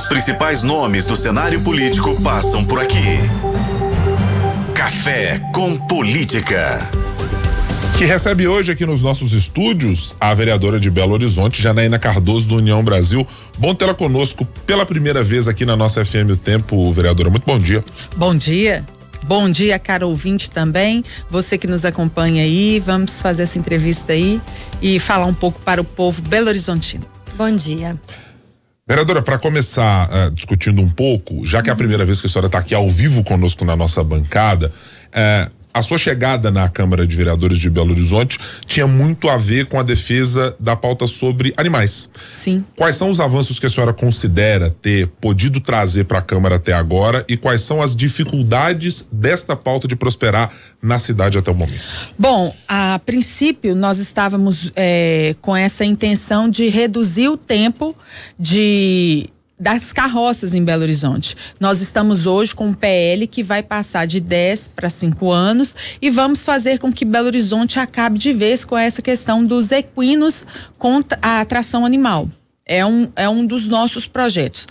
Os principais nomes do cenário político passam por aqui. Café com Política. Que recebe hoje aqui nos nossos estúdios a vereadora de Belo Horizonte, Janaína Cardoso, do União Brasil. Bom tê-la conosco pela primeira vez aqui na nossa FM O Tempo, vereadora. Muito bom dia. Bom dia. Bom dia, caro ouvinte também, você que nos acompanha aí, vamos fazer essa entrevista aí e falar um pouco para o povo belo-horizontino. Bom dia. Vereadora, para começar discutindo um pouco, já que é a primeira vez que a senhora está aqui ao vivo conosco na nossa bancada, a sua chegada na Câmara de Vereadores de Belo Horizonte tinha muito a ver com a defesa da pauta sobre animais. Sim. Quais são os avanços que a senhora considera ter podido trazer para a Câmara até agora e quais são as dificuldades desta pauta de prosperar na cidade até o momento? Bom, a princípio nós estávamos com essa intenção de reduzir o tempo das carroças em Belo Horizonte. Nós estamos hoje com um PL que vai passar de 10 para 5 anos e vamos fazer com que Belo Horizonte acabe de vez com essa questão dos equinos contra a atração animal. É um dos nossos projetos.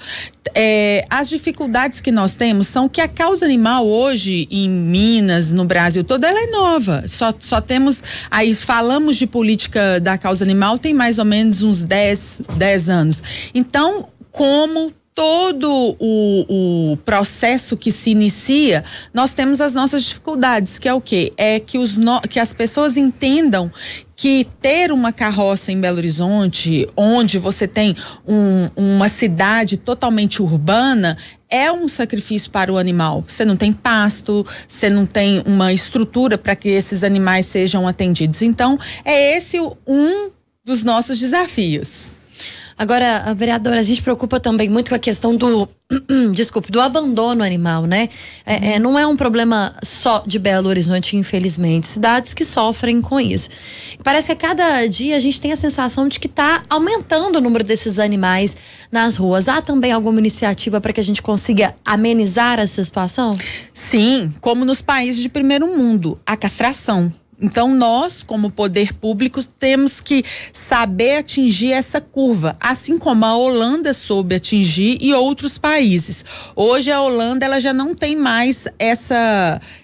As dificuldades que nós temos são que a causa animal hoje em Minas, no Brasil todo, ela é nova. Só temos, aí falamos de política da causa animal tem mais ou menos uns 10 anos. Então, como todo o processo que se inicia, nós temos as nossas dificuldades, que é o quê? É que as pessoas entendam que ter uma carroça em Belo Horizonte, onde você tem uma cidade totalmente urbana, é um sacrifício para o animal. Você não tem pasto, você não tem uma estrutura para que esses animais sejam atendidos. Então, é esse um dos nossos desafios. Agora, vereadora, a gente preocupa também muito com a questão do abandono animal, né? Não é um problema só de Belo Horizonte, infelizmente. Cidades que sofrem com isso. Parece que a cada dia a gente tem a sensação de que está aumentando o número desses animais nas ruas. Há também alguma iniciativa para que a gente consiga amenizar essa situação? Sim, como nos países de primeiro mundo, a castração. Então, nós, como poder público, temos que saber atingir essa curva, assim como a Holanda soube atingir e outros países. Hoje, a Holanda ela já não tem mais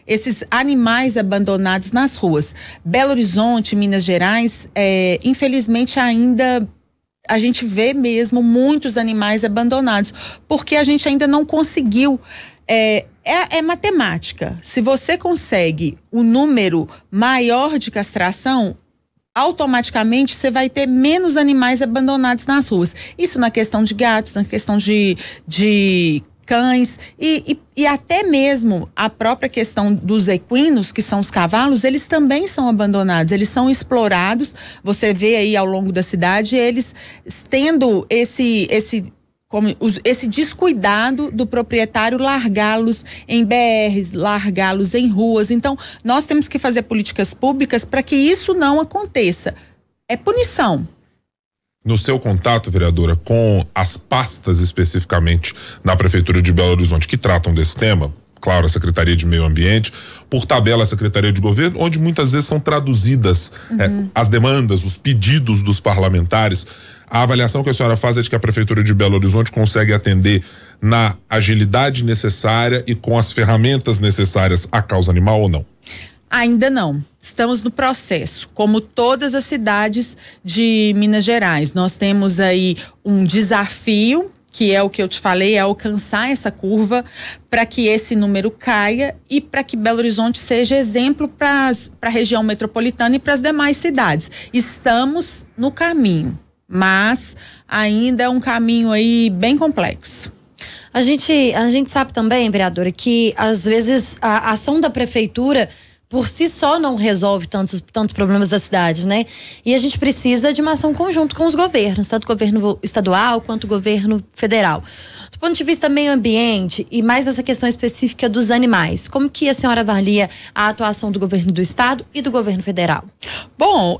esses animais abandonados nas ruas. Belo Horizonte, Minas Gerais, infelizmente ainda a gente vê mesmo muitos animais abandonados, porque a gente ainda não conseguiu. É matemática. Se você consegue um número maior de castração, automaticamente você vai ter menos animais abandonados nas ruas. Isso na questão de gatos, na questão de cães e até mesmo a própria questão dos equinos, que são os cavalos, eles também são abandonados, eles são explorados. Você vê aí ao longo da cidade eles tendo esse descuidado do proprietário largá-los em BRs, largá-los em ruas. Então, nós temos que fazer políticas públicas para que isso não aconteça. É punição. No seu contato, vereadora, com as pastas especificamente na Prefeitura de Belo Horizonte que tratam desse tema, claro, a Secretaria de Meio Ambiente, por tabela a Secretaria de Governo, onde muitas vezes são traduzidas as demandas, os pedidos dos parlamentares. A avaliação que a senhora faz é de que a Prefeitura de Belo Horizonte consegue atender na agilidade necessária e com as ferramentas necessárias à causa animal ou não? Ainda não. Estamos no processo. Como todas as cidades de Minas Gerais, nós temos aí um desafio, que é o que eu te falei, é alcançar essa curva para que esse número caia e para que Belo Horizonte seja exemplo para a região metropolitana e para as demais cidades. Estamos no caminho, mas ainda é um caminho aí bem complexo. A gente sabe também, vereadora, que às vezes a ação da prefeitura por si só não resolve tantos problemas da cidade, né? E a gente precisa de uma ação conjunta com os governos, tanto o governo estadual quanto o governo federal. Do ponto de vista meio ambiente e mais essa questão específica dos animais, como que a senhora avalia a atuação do governo do estado e do governo federal? Bom,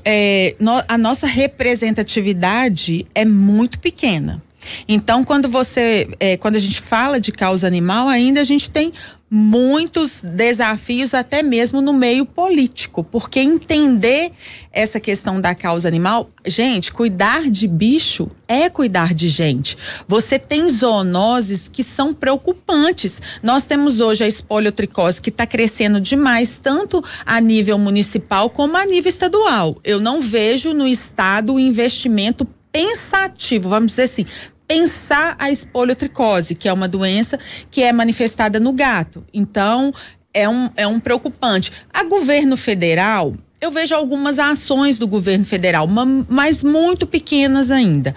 a nossa representatividade é muito pequena. Então, quando a gente fala de causa animal, ainda a gente tem muitos desafios, até mesmo no meio político, porque entender essa questão da causa animal, gente, cuidar de bicho é cuidar de gente. Você tem zoonoses que são preocupantes. Nós temos hoje a espoliotricose, que está crescendo demais, tanto a nível municipal como a nível estadual. Eu não vejo no estado o investimento pensativo, vamos dizer assim, pensar a espoliotricose, que é uma doença que é manifestada no gato. Então, é um preocupante. A governo federal, eu vejo algumas ações do governo federal, mas muito pequenas ainda.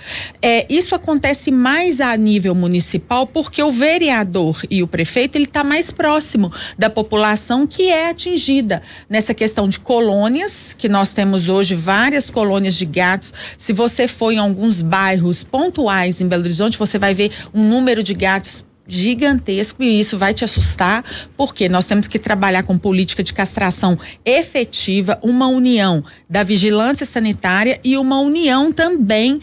Isso acontece mais a nível municipal, porque o vereador e o prefeito, ele está mais próximo da população que é atingida nessa questão de colônias, que nós temos hoje várias colônias de gatos. Se você for em alguns bairros pontuais em Belo Horizonte, você vai ver um número de gatos gigantesco, e isso vai te assustar, porque nós temos que trabalhar com política de castração efetiva, uma união da vigilância sanitária e uma união também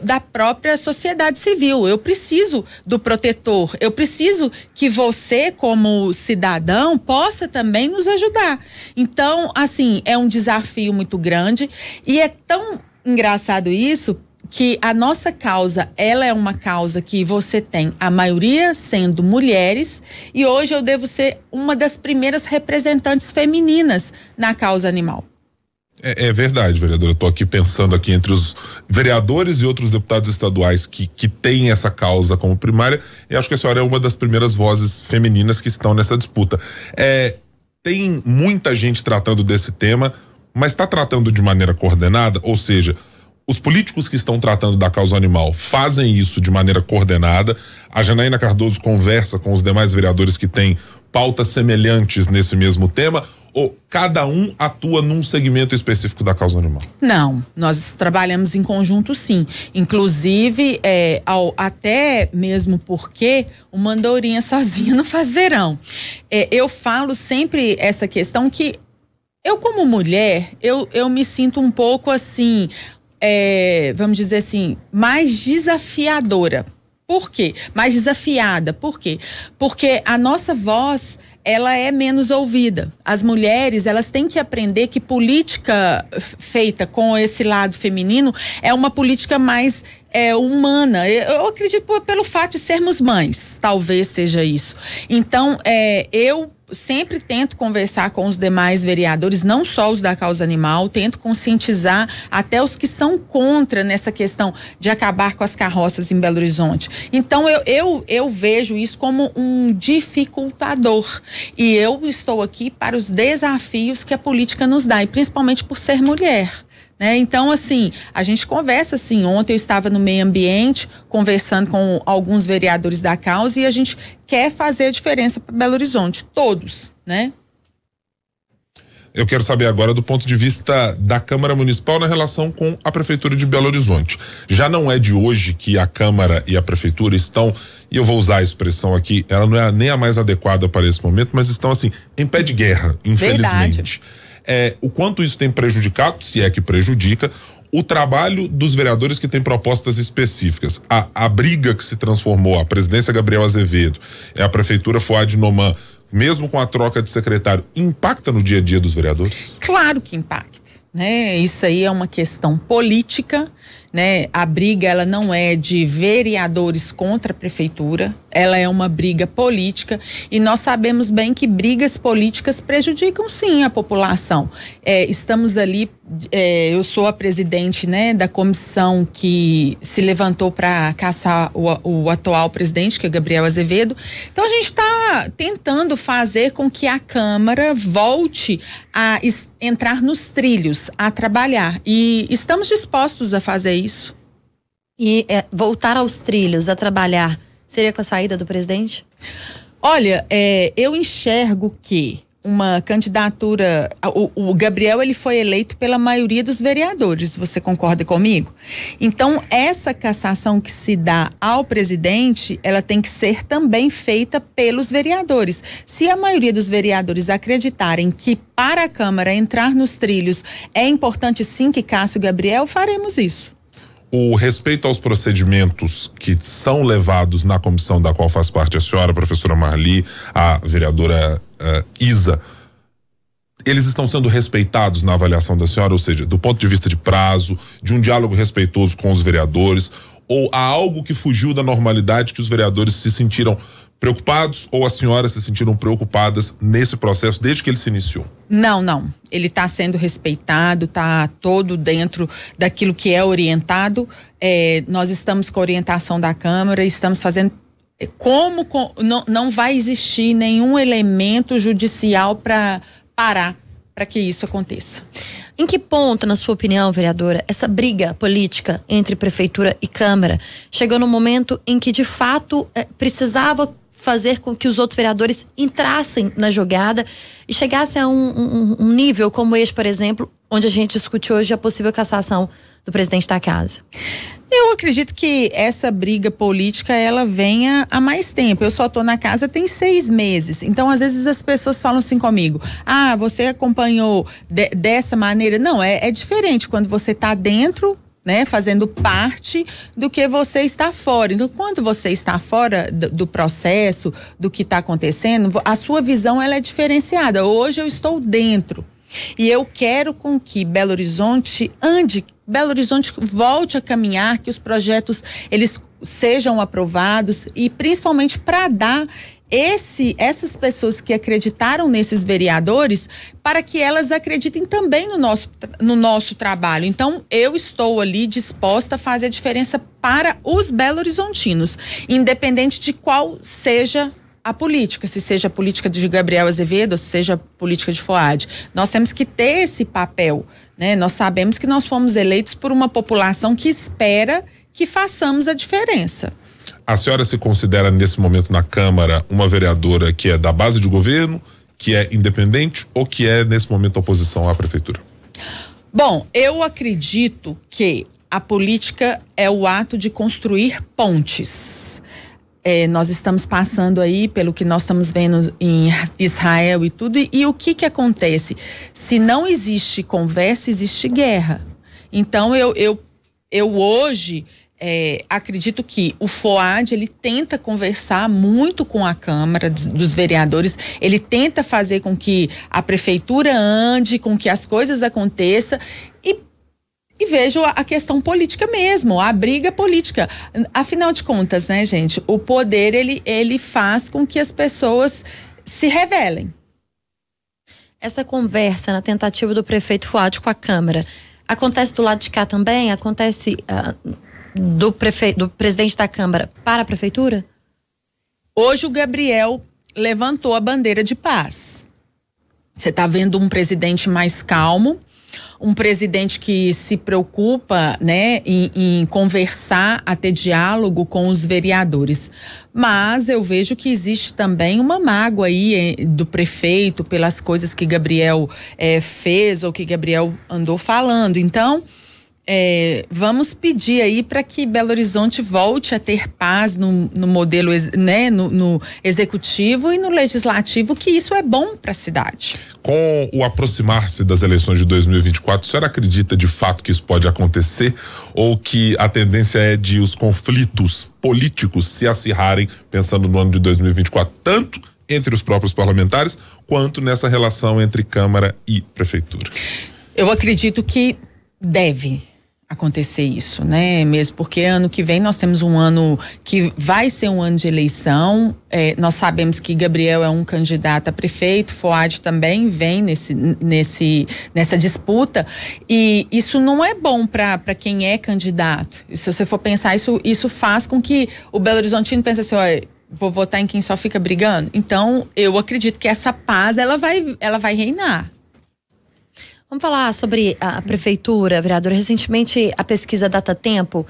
da própria sociedade civil. Eu preciso do protetor, eu preciso que você, como cidadão, possa também nos ajudar. Então, assim, é um desafio muito grande, e é tão engraçado isso, que a nossa causa, ela é uma causa que você tem a maioria sendo mulheres, e hoje eu devo ser uma das primeiras representantes femininas na causa animal. É verdade, vereadora. Eu tô aqui pensando aqui entre os vereadores e outros deputados estaduais que têm essa causa como primária, e acho que a senhora é uma das primeiras vozes femininas que estão nessa disputa. Tem muita gente tratando desse tema, mas está tratando de maneira coordenada, ou seja, os políticos que estão tratando da causa animal fazem isso de maneira coordenada. A Janaína Cardoso conversa com os demais vereadores que têm pautas semelhantes nesse mesmo tema, ou cada um atua num segmento específico da causa animal? Não, nós trabalhamos em conjunto, sim. Inclusive, até mesmo porque uma andorinha sozinha não faz verão. Eu falo sempre essa questão que eu, como mulher, eu me sinto um pouco assim, vamos dizer assim, mais desafiadora. Por quê? Mais desafiada. Por quê? Porque a nossa voz, ela é menos ouvida. As mulheres, elas têm que aprender que política feita com esse lado feminino é uma política mais humana. Eu acredito pelo fato de sermos mães, talvez seja isso. Então, eu sempre tento conversar com os demais vereadores, não só os da causa animal, tento conscientizar até os que são contra nessa questão de acabar com as carroças em Belo Horizonte. Então eu vejo isso como um dificultador, e eu estou aqui para os desafios que a política nos dá, e principalmente por ser mulher. Então, assim, a gente conversa, assim, ontem eu estava no meio ambiente conversando com alguns vereadores da causa, e a gente quer fazer a diferença para Belo Horizonte, todos, né? Eu quero saber agora do ponto de vista da Câmara Municipal na relação com a Prefeitura de Belo Horizonte. Já não é de hoje que a Câmara e a Prefeitura estão, e eu vou usar a expressão aqui, ela não é nem a mais adequada para esse momento, mas estão, assim, em pé de guerra, infelizmente. Verdade. O quanto isso tem prejudicado, se é que prejudica, o trabalho dos vereadores que têm propostas específicas. A briga que se transformou, a presidência Gabriel Azevedo, a prefeitura Fuad Noman, mesmo com a troca de secretário, impacta no dia a dia dos vereadores? Claro que impacta, né? Isso aí é uma questão política, né? A briga, ela não é de vereadores contra a prefeitura, ela é uma briga política, e nós sabemos bem que brigas políticas prejudicam sim a população. Estamos ali, eu sou a presidente, né, da comissão que se levantou para caçar o atual presidente, que é Gabriel Azevedo. Então a gente está tentando fazer com que a Câmara volte a entrar nos trilhos, a trabalhar, e estamos dispostos a fazer isso. E voltar aos trilhos, a trabalhar, seria com a saída do presidente? Olha, eu enxergo que uma candidatura, o Gabriel, ele foi eleito pela maioria dos vereadores, você concorda comigo? Então, essa cassação que se dá ao presidente, ela tem que ser também feita pelos vereadores. Se a maioria dos vereadores acreditarem que para a Câmara entrar nos trilhos é importante sim que casse o Gabriel, faremos isso. o respeito aos procedimentos que são levados na comissão da qual faz parte a senhora, a professora Marli, a vereadora Isa, eles estão sendo respeitados na avaliação da senhora, ou seja, do ponto de vista de prazo, de um diálogo respeitoso com os vereadores, ou há algo que fugiu da normalidade que os vereadores se sentiram preocupados ou as senhoras se sentiram preocupadas nesse processo desde que ele se iniciou? Não. Ele está sendo respeitado, está todo dentro daquilo que é orientado. Nós estamos com a orientação da Câmara, estamos fazendo não vai existir nenhum elemento judicial para parar para que isso aconteça. Em que ponto, na sua opinião, vereadora, essa briga política entre prefeitura e Câmara chegou no momento em que de fato precisava fazer com que os outros vereadores entrassem na jogada e chegassem a um nível como este, por exemplo, onde a gente discute hoje a possível cassação do presidente da casa? Eu acredito que essa briga política, ela venha há mais tempo. Eu só tô na casa tem 6 meses. Então, às vezes as pessoas falam assim comigo: ah, você acompanhou dessa maneira. Não, é diferente quando você tá dentro, né, fazendo parte, do que você está fora. Então, quando você está fora do processo, do que está acontecendo, a sua visão, ela é diferenciada. Hoje eu estou dentro e eu quero com que Belo Horizonte volte a caminhar, que os projetos eles sejam aprovados e principalmente para dar essas pessoas que acreditaram nesses vereadores, para que elas acreditem também no nosso trabalho. Então, eu estou ali disposta a fazer a diferença para os belo-horizontinos, independente de qual seja a política, se seja a política de Gabriel Azevedo, ou se seja a política de Foad. Nós temos que ter esse papel, né? Nós sabemos que nós fomos eleitos por uma população que espera que façamos a diferença. A senhora se considera nesse momento na Câmara uma vereadora que é da base de governo, que é independente ou que é nesse momento oposição à prefeitura? Bom, eu acredito que a política é o ato de construir pontes. Nós estamos passando aí pelo que nós estamos vendo em Israel e tudo, e o que acontece? Se não existe conversa, existe guerra. Então eu hoje acredito que o Foad, ele tenta conversar muito com a Câmara dos Vereadores, ele tenta fazer com que a prefeitura ande, com que as coisas aconteçam e vejo a questão política mesmo, a briga política. Afinal de contas, né, gente, o poder, ele faz com que as pessoas se rebelem. Essa conversa na tentativa do prefeito Foad com a Câmara, acontece do lado de cá também? Acontece do presidente da Câmara para a prefeitura? Hoje o Gabriel levantou a bandeira de paz. Você está vendo um presidente mais calmo, um presidente que se preocupa, né, em conversar, a ter diálogo com os vereadores. Mas eu vejo que existe também uma mágoa aí do prefeito pelas coisas que Gabriel fez ou que Gabriel andou falando. Então, vamos pedir aí para que Belo Horizonte volte a ter paz no modelo, né, no executivo e no legislativo, que isso é bom para a cidade. Com o aproximar-se das eleições de 2024, a senhora acredita de fato que isso pode acontecer ou que a tendência é de os conflitos políticos se acirrarem, pensando no ano de 2024, tanto entre os próprios parlamentares quanto nessa relação entre Câmara e Prefeitura? Eu acredito que deve acontecer isso, né? Mesmo porque ano que vem nós temos um ano que vai ser um ano de eleição. Nós sabemos que Gabriel é um candidato a prefeito, Foad também vem nessa disputa, e isso não é bom para quem é candidato. E se você for pensar, isso faz com que o Belo Horizontino pense assim: olha, vou votar em quem só fica brigando. Então eu acredito que essa paz ela vai reinar. Vamos falar sobre a prefeitura, vereadora. Recentemente, a pesquisa Datatempo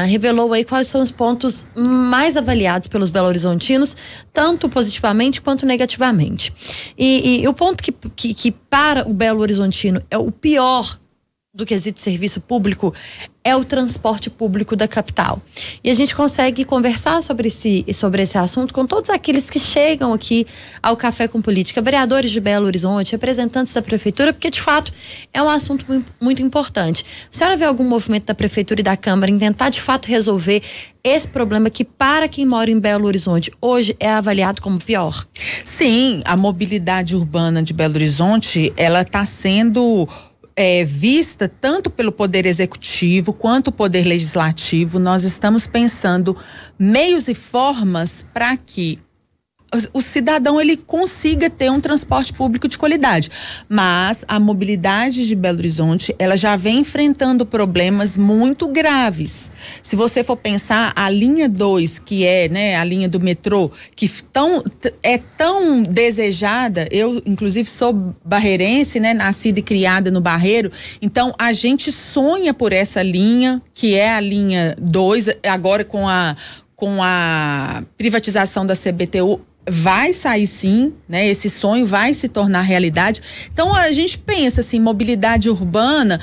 revelou aí quais são os pontos mais avaliados pelos belo-horizontinos, tanto positivamente quanto negativamente. E o ponto que para o belo-horizontino é o pior do quesito serviço público é o transporte público da capital. E a gente consegue conversar sobre esse assunto com todos aqueles que chegam aqui ao Café com Política, vereadores de Belo Horizonte, representantes da prefeitura, porque de fato é um assunto muito importante. A senhora vê algum movimento da prefeitura e da Câmara em tentar de fato resolver esse problema que, para quem mora em Belo Horizonte, hoje é avaliado como pior? Sim, a mobilidade urbana de Belo Horizonte, ela está sendo vista tanto pelo Poder Executivo quanto o Poder Legislativo. Nós estamos pensando meios e formas para que o cidadão ele consiga ter um transporte público de qualidade. Mas a mobilidade de Belo Horizonte, ela já vem enfrentando problemas muito graves. Se você for pensar, a linha 2, que é, né, a linha do metrô, que é tão desejada, eu inclusive sou barreirense, né, nascida e criada no Barreiro, então a gente sonha por essa linha, que é a linha 2, agora com a privatização da CBTU, vai sair sim, né? Esse sonho vai se tornar realidade. Então a gente pensa assim, mobilidade urbana,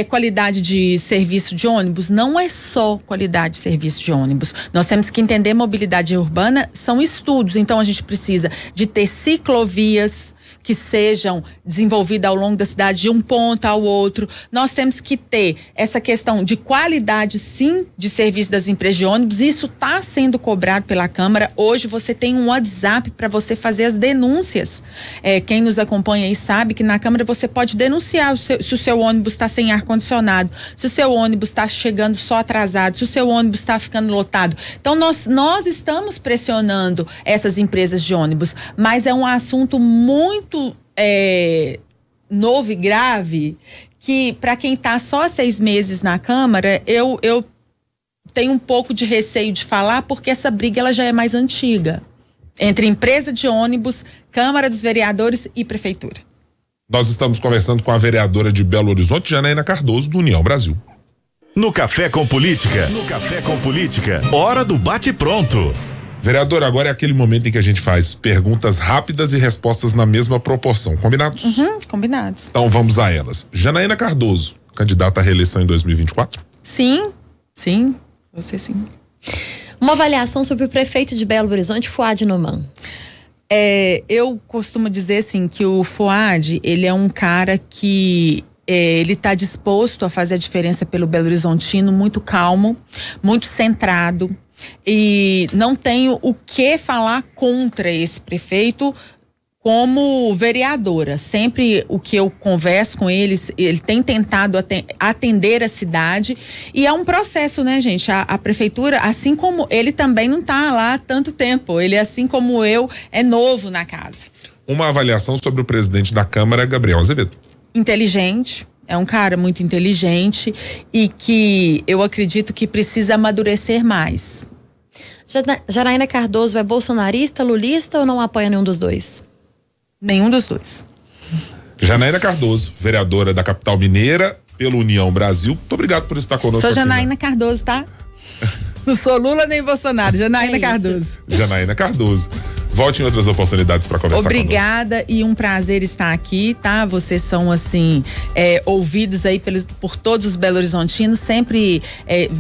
qualidade de serviço de ônibus, não é só qualidade de serviço de ônibus. Nós temos que entender mobilidade urbana, são estudos, então a gente precisa de ter ciclovias que sejam desenvolvidas ao longo da cidade, de um ponto ao outro. Nós temos que ter essa questão de qualidade, sim, de serviço das empresas de ônibus. Isso está sendo cobrado pela Câmara. Hoje você tem um WhatsApp para você fazer as denúncias. Quem nos acompanha aí sabe que na Câmara você pode denunciar se o seu ônibus está sem ar-condicionado, se o seu ônibus está chegando só atrasado, se o seu ônibus está ficando lotado. Então nós estamos pressionando essas empresas de ônibus, mas é um assunto muito novo e grave, que para quem está só há 6 meses na Câmara, eu tenho um pouco de receio de falar, porque essa briga ela já é mais antiga, entre empresa de ônibus, Câmara dos Vereadores e Prefeitura. Nós estamos conversando com a vereadora de Belo Horizonte, Janaína Cardoso, do União Brasil. No Café com Política, hora do bate-pronto. Vereador, agora é aquele momento em que a gente faz perguntas rápidas e respostas na mesma proporção. Combinados? Combinados. Então vamos a elas. Janaína Cardoso, candidata à reeleição em 2024? Sim, você sim. Uma avaliação sobre o prefeito de Belo Horizonte, Fuad Noman. Eu costumo dizer assim que o Fuad, ele é um cara que ele está disposto a fazer a diferença pelo Belo Horizontino, muito calmo, muito centrado. E não tenho o que falar contra esse prefeito como vereadora. Sempre o que eu converso com eles, ele tem tentado atender a cidade, e é um processo, né, gente? A prefeitura, assim como ele também não está lá há tanto tempo, ele, assim como eu, é novo na casa. Uma avaliação sobre o presidente da Câmara, Gabriel Azevedo. Inteligente. É um cara muito inteligente e que eu acredito que precisa amadurecer mais. Janaína Cardoso é bolsonarista, lulista ou não apoia nenhum dos dois? Nenhum dos dois. Janaína Cardoso, vereadora da capital mineira pela União Brasil. Muito obrigado por estar conosco. Sou Janaína Cardoso, tá? Não sou Lula nem Bolsonaro, Janaína Cardoso. Janaína Cardoso. Volte em outras oportunidades para conversar conosco. Obrigada e um prazer estar aqui, tá? Vocês são, assim, ouvidos aí por todos os belo-horizontinos. Sempre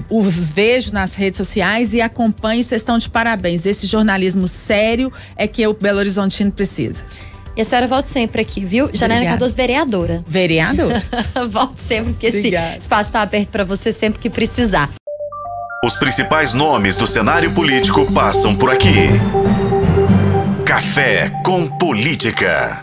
os vejo nas redes sociais e acompanho. Vocês estão de parabéns. Esse jornalismo sério é que o belo-horizontino precisa. E a senhora volte sempre aqui, viu? Janaína Cardoso, vereadora. Vereadora? Volte sempre, porque esse espaço está aberto para você sempre que precisar. Os principais nomes do cenário político passam por aqui. Café com Política.